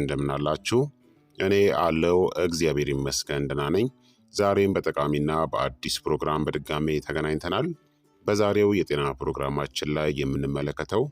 እንደምናላችሁ እኔ አለው እግዚአብሔር ይመስገን ደህና ነኝ። ዛሬም በጠቃሚና በአዲስ ፕሮግራም በድጋሜ ተገናኝተናል። በዛሬው የጤና ፕሮግራማችን ላይ የምንመለከተው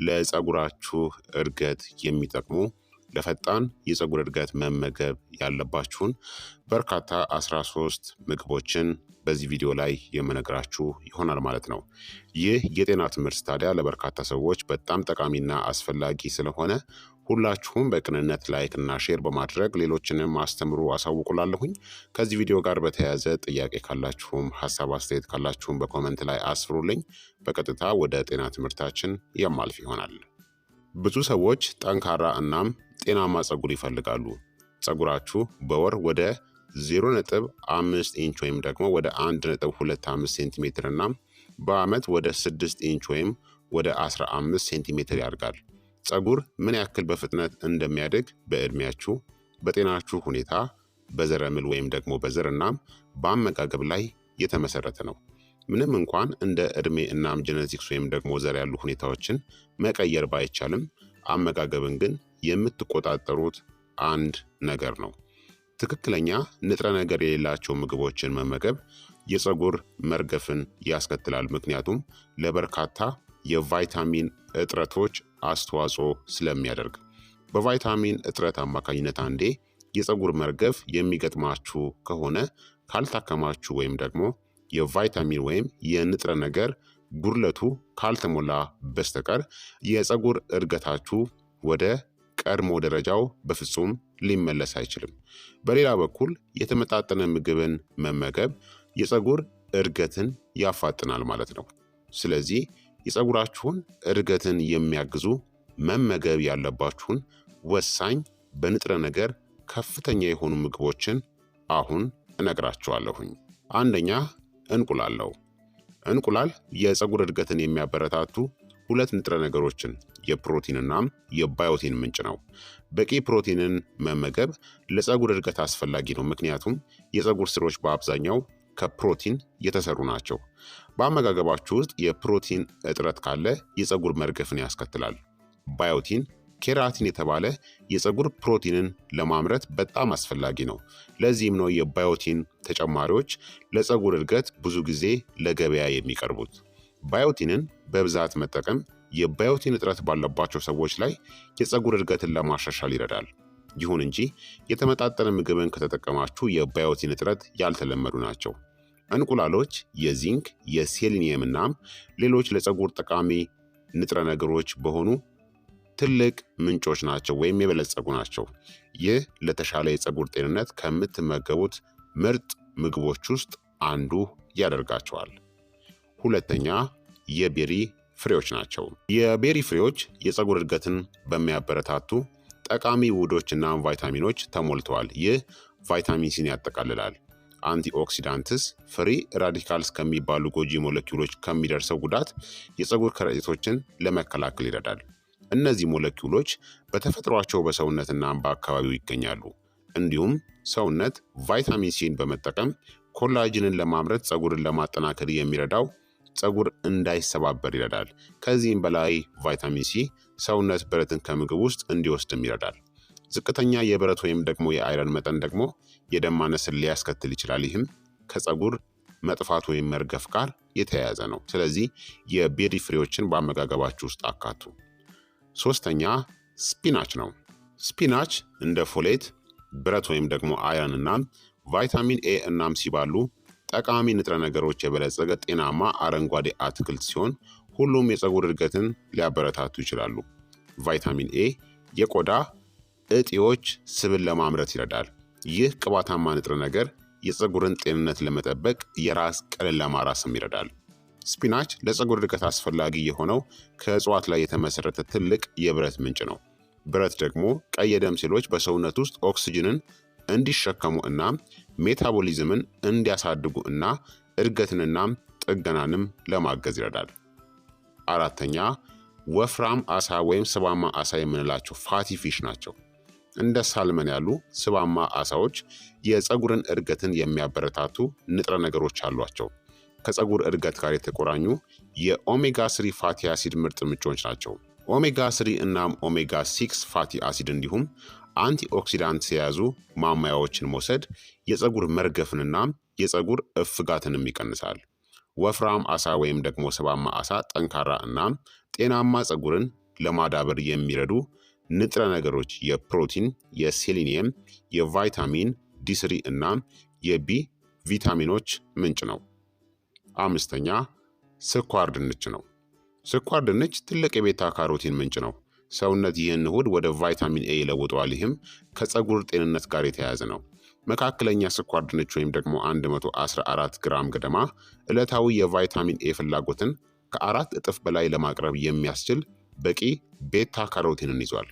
ለፀጉራችሁ እድገት የሚጠቅሙ ለፈጣን የፀጉር እድገት መመገብ ያለባችሁን በርካታ 13 ምግቦችን በዚህ ቪዲዮ ላይ የምነግራችሁ ይሆናል ማለት ነው። ይህ የጤና ትምህርት ታዲያ ለበርካታ ሰዎች በጣም ጠቃሚና አስፈላጊ ስለሆነ ሁላችሁም በቅንነት ላይክ እና ሼር በማድረግ ሌሎችንም አስተምሩ አሳውቁላለሁኝ። ከዚህ ቪዲዮ ጋር በተያያዘ ጥያቄ ካላችሁም ሀሳብ አስተያየት ካላችሁም በኮመንት ላይ አስፍሩልኝ። በቀጥታ ወደ ጤና ትምህርታችን የማልፍ ይሆናል። ብዙ ሰዎች ጠንካራ እናም ጤናማ ፀጉር ይፈልጋሉ። ፀጉራችሁ በወር ወደ 0.5 ኢንች ወይም ደግሞ ወደ 1.25 ሴንቲሜትር እና በዓመት ወደ 6 ኢንች ወይም ወደ 15 ሴንቲሜትር ያድጋል። ፀጉር ምን ያክል በፍጥነት እንደሚያድግ በዕድሜያችሁ፣ በጤናችሁ ሁኔታ፣ በዘረምል ወይም ደግሞ በዘር እናም በአመጋገብ ላይ የተመሰረተ ነው። ምንም እንኳን እንደ ዕድሜ እናም ጄኔቲክስ ወይም ደግሞ ዘር ያሉ ሁኔታዎችን መቀየር ባይቻልም አመጋገብን ግን የምትቆጣጠሩት አንድ ነገር ነው። ትክክለኛ ንጥረ ነገር የሌላቸው ምግቦችን መመገብ የፀጉር መርገፍን ያስከትላል። ምክንያቱም ለበርካታ የቫይታሚን እጥረቶች አስተዋጽኦ ስለሚያደርግ። በቫይታሚን እጥረት አማካኝነት አንዴ የፀጉር መርገፍ የሚገጥማችሁ ከሆነ ካልታከማችሁ ወይም ደግሞ የቫይታሚን ወይም የንጥረ ነገር ጉድለቱ ካልተሞላ በስተቀር የፀጉር እድገታችሁ ወደ ቀድሞ ደረጃው በፍጹም ሊመለስ አይችልም። በሌላ በኩል የተመጣጠነ ምግብን መመገብ የፀጉር እድገትን ያፋጥናል ማለት ነው። ስለዚህ የፀጉራችሁን እድገትን የሚያግዙ መመገብ ያለባችሁን ወሳኝ በንጥረ ነገር ከፍተኛ የሆኑ ምግቦችን አሁን እነግራችኋለሁኝ። አንደኛ እንቁላል ነው። እንቁላል የፀጉር እድገትን የሚያበረታቱ ሁለት ንጥረ ነገሮችን የፕሮቲን እናም የባዮቲን ምንጭ ነው። በቂ ፕሮቲንን መመገብ ለፀጉር እድገት አስፈላጊ ነው። ምክንያቱም የፀጉር ስሮች በአብዛኛው ከፕሮቲን የተሰሩ ናቸው። በአመጋገባችሁ ውስጥ የፕሮቲን እጥረት ካለ የፀጉር መርገፍን ያስከትላል። ባዮቲን ኬራቲን የተባለ የፀጉር ፕሮቲንን ለማምረት በጣም አስፈላጊ ነው። ለዚህም ነው የባዮቲን ተጨማሪዎች ለፀጉር እድገት ብዙ ጊዜ ለገበያ የሚቀርቡት። ባዮቲንን በብዛት መጠቀም የባዮቲን እጥረት ባለባቸው ሰዎች ላይ የፀጉር እድገትን ለማሻሻል ይረዳል። ይሁን እንጂ የተመጣጠነ ምግብን ከተጠቀማችሁ የባዮቲን እጥረት ያልተለመዱ ናቸው። እንቁላሎች የዚንክ፣ የሴሊኒየም እናም ሌሎች ለፀጉር ጠቃሚ ንጥረ ነገሮች በሆኑ ትልቅ ምንጮች ናቸው ወይም የበለጸጉ ናቸው። ይህ ለተሻለ የፀጉር ጤንነት ከምትመገቡት ምርጥ ምግቦች ውስጥ አንዱ ያደርጋቸዋል። ሁለተኛ የቤሪ ፍሬዎች ናቸው። የቤሪ ፍሬዎች የፀጉር እድገትን በሚያበረታቱ ጠቃሚ ውህዶችና ቫይታሚኖች ተሞልተዋል። ይህ ቫይታሚን ሲን ያጠቃልላል። አንቲኦክሲዳንትስ ፍሪ ራዲካልስ ከሚባሉ ጎጂ ሞለኪውሎች ከሚደርሰው ጉዳት የፀጉር ከረጢቶችን ለመከላከል ይረዳል። እነዚህ ሞለኪውሎች በተፈጥሯቸው በሰውነትና በአካባቢው ይገኛሉ። እንዲሁም ሰውነት ቫይታሚን ሲን በመጠቀም ኮላጅንን ለማምረት ፀጉርን ለማጠናከር የሚረዳው ፀጉር እንዳይሰባበር ይረዳል። ከዚህም በላይ ቫይታሚን ሲ ሰውነት ብረትን ከምግብ ውስጥ እንዲወስድም ይረዳል። ዝቅተኛ የብረት ወይም ደግሞ የአይረን መጠን ደግሞ የደም ማነስን ሊያስከትል ይችላል። ይህም ከፀጉር መጥፋት ወይም መርገፍ ጋር የተያያዘ ነው። ስለዚህ የቤሪ ፍሬዎችን በአመጋገባችሁ ውስጥ አካቱ። ሶስተኛ ስፒናች ነው። ስፒናች እንደ ፎሌት፣ ብረት ወይም ደግሞ አይረን እናም ቫይታሚን ኤ እናም ሲ ባሉ ጠቃሚ ንጥረ ነገሮች የበለጸገ ጤናማ አረንጓዴ አትክልት ሲሆን ሁሉም የፀጉር እድገትን ሊያበረታቱ ይችላሉ። ቫይታሚን ኤ የቆዳ እጢዎች ስብን ለማምረት ይረዳል። ይህ ቅባታማ ንጥረ ነገር የፀጉርን ጤንነት ለመጠበቅ የራስ ቅልን ለማራስም ይረዳል። ስፒናች ለፀጉር እድገት አስፈላጊ የሆነው ከእጽዋት ላይ የተመሰረተ ትልቅ የብረት ምንጭ ነው። ብረት ደግሞ ቀይ የደም ሴሎች በሰውነት ውስጥ ኦክስጅንን እንዲሸከሙ እና ሜታቦሊዝምን እንዲያሳድጉ እና እድገትንና ጥገናንም ለማገዝ ይረዳል። አራተኛ ወፍራም አሳ ወይም ስባማ አሳ የምንላቸው ፋቲ ፊሽ ናቸው። እንደ ሳልመን ያሉ ስባማ አሳዎች የፀጉርን እድገትን የሚያበረታቱ ንጥረ ነገሮች አሏቸው። ከፀጉር እድገት ጋር የተቆራኙ የኦሜጋ 3 ፋቲ አሲድ ምርጥ ምንጮች ናቸው። ኦሜጋ 3 እናም ኦሜጋ 6 ፋቲ አሲድ እንዲሁም አንቲኦክሲዳንት የያዙ ማሟያዎችን መውሰድ የፀጉር መርገፍንና የፀጉር እፍጋትንም ይቀንሳል። ወፍራም አሳ ወይም ደግሞ ስባማ አሳ ጠንካራ እናም ጤናማ ፀጉርን ለማዳበር የሚረዱ ንጥረ ነገሮች የፕሮቲን፣ የሴሊኒየም፣ የቫይታሚን ዲ3 እናም የቢ ቪታሚኖች ምንጭ ነው። አምስተኛ ስኳር ድንች ነው። ስኳር ድንች ትልቅ የቤታ ካሮቲን ምንጭ ነው። ሰውነት ይህን ውህድ ወደ ቫይታሚን ኤ ይለውጠዋል። ይህም ከፀጉር ጤንነት ጋር የተያያዘ ነው። መካከለኛ ስኳር ድንች ወይም ደግሞ 114 ግራም ገደማ ዕለታዊ የቫይታሚን ኤ ፍላጎትን ከ4 እጥፍ በላይ ለማቅረብ የሚያስችል በቂ ቤታ ካሮቲንን ይዟል።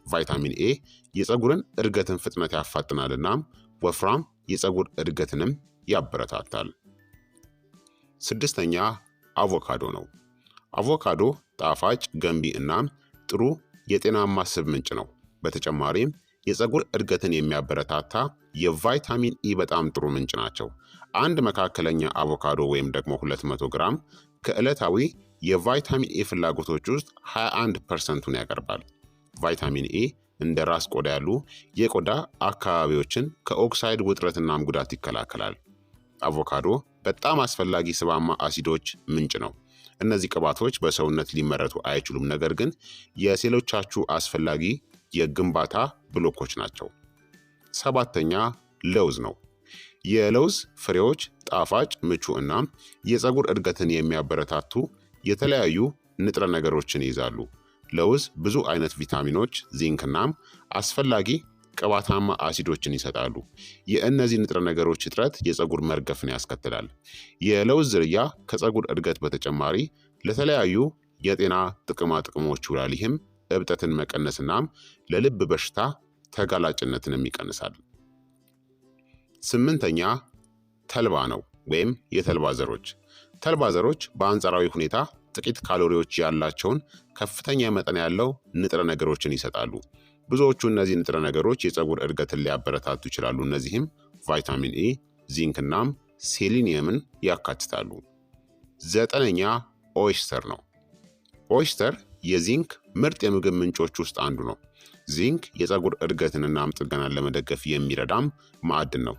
ቫይታሚን ኤ የፀጉርን እድገትን ፍጥነት ያፋጥናል እናም ወፍራም የፀጉር እድገትንም ያበረታታል። ስድስተኛ አቮካዶ ነው። አቮካዶ ጣፋጭ፣ ገንቢ እናም ጥሩ የጤናማ ስብ ምንጭ ነው። በተጨማሪም የፀጉር እድገትን የሚያበረታታ የቫይታሚን ኢ በጣም ጥሩ ምንጭ ናቸው። አንድ መካከለኛ አቮካዶ ወይም ደግሞ 200 ግራም ከዕለታዊ የቫይታሚን ኤ ፍላጎቶች ውስጥ 21%ን ያቀርባል። ቫይታሚን ኤ እንደ ራስ ቆዳ ያሉ የቆዳ አካባቢዎችን ከኦክሳይድ ውጥረትናም ጉዳት ይከላከላል። አቮካዶ በጣም አስፈላጊ ስባማ አሲዶች ምንጭ ነው። እነዚህ ቅባቶች በሰውነት ሊመረቱ አይችሉም፣ ነገር ግን የሴሎቻችሁ አስፈላጊ የግንባታ ብሎኮች ናቸው። ሰባተኛ ለውዝ ነው። የለውዝ ፍሬዎች ጣፋጭ፣ ምቹ እናም የፀጉር እድገትን የሚያበረታቱ የተለያዩ ንጥረ ነገሮችን ይይዛሉ። ለውዝ ብዙ አይነት ቪታሚኖች፣ ዚንክ እናም አስፈላጊ ቅባታማ አሲዶችን ይሰጣሉ። የእነዚህ ንጥረ ነገሮች እጥረት የፀጉር መርገፍን ያስከትላል። የለውዝ ዝርያ ከፀጉር እድገት በተጨማሪ ለተለያዩ የጤና ጥቅማ ጥቅሞች ይውላል። ይህም እብጠትን መቀነስ እናም ለልብ በሽታ ተጋላጭነትንም ይቀንሳል። ስምንተኛ ተልባ ነው ወይም የተልባ ዘሮች። ተልባ ዘሮች በአንጻራዊ ሁኔታ ጥቂት ካሎሪዎች ያላቸውን ከፍተኛ መጠን ያለው ንጥረ ነገሮችን ይሰጣሉ። ብዙዎቹ እነዚህ ንጥረ ነገሮች የፀጉር እድገትን ሊያበረታቱ ይችላሉ። እነዚህም ቫይታሚን ኤ፣ ዚንክ እናም ሴሊኒየምን ያካትታሉ። ዘጠነኛ ኦይስተር ነው። ኦይስተር የዚንክ ምርጥ የምግብ ምንጮች ውስጥ አንዱ ነው። ዚንክ የፀጉር እድገትንናም ጥገናን ለመደገፍ የሚረዳም ማዕድን ነው።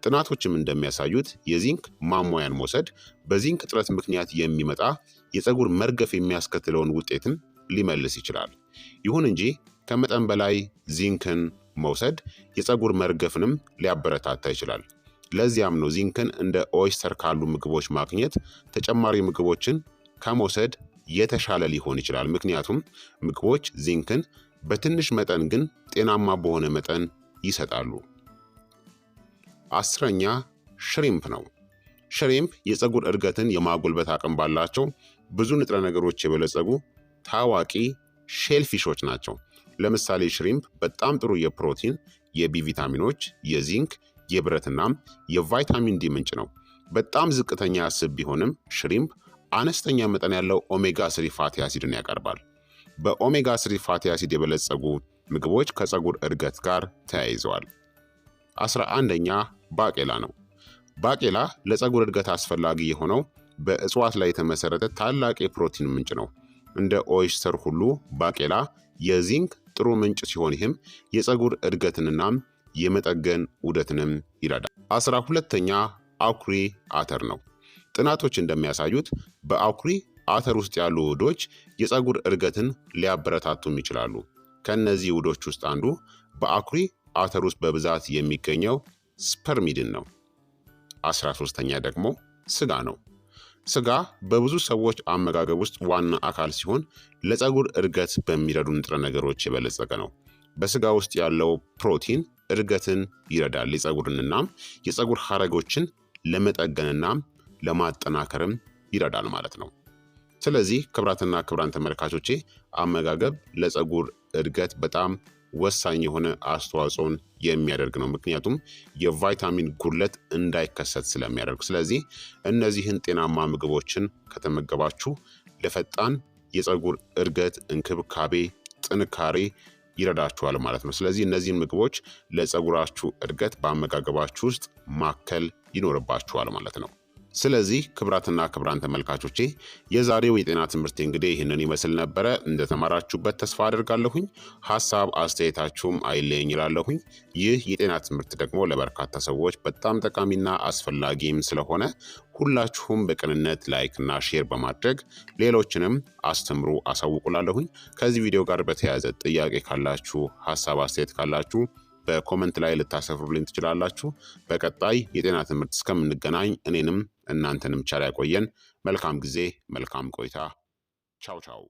ጥናቶችም እንደሚያሳዩት የዚንክ ማሟያን መውሰድ በዚንክ እጥረት ምክንያት የሚመጣ የፀጉር መርገፍ የሚያስከትለውን ውጤትን ሊመልስ ይችላል። ይሁን እንጂ ከመጠን በላይ ዚንክን መውሰድ የፀጉር መርገፍንም ሊያበረታታ ይችላል። ለዚያም ነው ዚንክን እንደ ኦይስተር ካሉ ምግቦች ማግኘት ተጨማሪ ምግቦችን ከመውሰድ የተሻለ ሊሆን ይችላል። ምክንያቱም ምግቦች ዚንክን በትንሽ መጠን ግን ጤናማ በሆነ መጠን ይሰጣሉ። አስረኛ ሽሪምፕ ነው። ሽሪምፕ የፀጉር እድገትን የማጎልበት አቅም ባላቸው ብዙ ንጥረ ነገሮች የበለጸጉ ታዋቂ ሼልፊሾች ናቸው። ለምሳሌ ሽሪምፕ በጣም ጥሩ የፕሮቲን፣ የቢ ቪታሚኖች፣ የዚንክ፣ የብረትናም የቫይታሚን ዲ ምንጭ ነው። በጣም ዝቅተኛ ስብ ቢሆንም ሽሪምፕ አነስተኛ መጠን ያለው ኦሜጋ ስሪ ፋቲ አሲድን ያቀርባል። በኦሜጋ ስሪ ፋቲ አሲድ የበለጸጉ ምግቦች ከፀጉር እድገት ጋር ተያይዘዋል። 11ኛ ባቄላ ነው። ባቄላ ለፀጉር እድገት አስፈላጊ የሆነው በእጽዋት ላይ የተመሰረተ ታላቅ የፕሮቲን ምንጭ ነው። እንደ ኦይስተር ሁሉ ባቄላ የዚንክ ጥሩ ምንጭ ሲሆን ይህም የፀጉር እድገትንናም የመጠገን ዑደትንም ይረዳል። 12ኛ አኩሪ አተር ነው። ጥናቶች እንደሚያሳዩት በአኩሪ አተር ውስጥ ያሉ ውህዶች የፀጉር እድገትን ሊያበረታቱም ይችላሉ። ከእነዚህ ውህዶች ውስጥ አንዱ በአኩሪ አተር ውስጥ በብዛት የሚገኘው ስፐርሚድን ነው። 13ኛ ደግሞ ስጋ ነው። ስጋ በብዙ ሰዎች አመጋገብ ውስጥ ዋና አካል ሲሆን ለፀጉር እድገት በሚረዱ ንጥረ ነገሮች የበለጸገ ነው። በስጋ ውስጥ ያለው ፕሮቲን እድገትን ይረዳል። የፀጉርንናም የፀጉር ሐረጎችን ለመጠገንናም ለማጠናከርም ይረዳል ማለት ነው። ስለዚህ ክቡራትና ክቡራን ተመልካቾቼ አመጋገብ ለፀጉር እድገት በጣም ወሳኝ የሆነ አስተዋጽኦን የሚያደርግ ነው። ምክንያቱም የቫይታሚን ጉድለት እንዳይከሰት ስለሚያደርግ። ስለዚህ እነዚህን ጤናማ ምግቦችን ከተመገባችሁ ለፈጣን የፀጉር እድገት፣ እንክብካቤ፣ ጥንካሬ ይረዳችኋል ማለት ነው። ስለዚህ እነዚህን ምግቦች ለፀጉራችሁ እድገት በአመጋገባችሁ ውስጥ ማከል ይኖርባችኋል ማለት ነው። ስለዚህ ክቡራትና ክቡራን ተመልካቾቼ የዛሬው የጤና ትምህርት እንግዲህ ይህንን ይመስል ነበረ። እንደተማራችሁበት ተስፋ አድርጋለሁኝ። ሀሳብ አስተያየታችሁም አይለየኝ ይላለሁኝ። ይህ የጤና ትምህርት ደግሞ ለበርካታ ሰዎች በጣም ጠቃሚና አስፈላጊም ስለሆነ ሁላችሁም በቅንነት ላይክና ሼር በማድረግ ሌሎችንም አስተምሩ አሳውቁላለሁኝ። ከዚህ ቪዲዮ ጋር በተያያዘ ጥያቄ ካላችሁ፣ ሀሳብ አስተያየት ካላችሁ በኮመንት ላይ ልታሰፍሩልኝ ትችላላችሁ። በቀጣይ የጤና ትምህርት እስከምንገናኝ እኔንም እናንተንም ቸር ያቆየን። መልካም ጊዜ፣ መልካም ቆይታ። ቻው ቻው።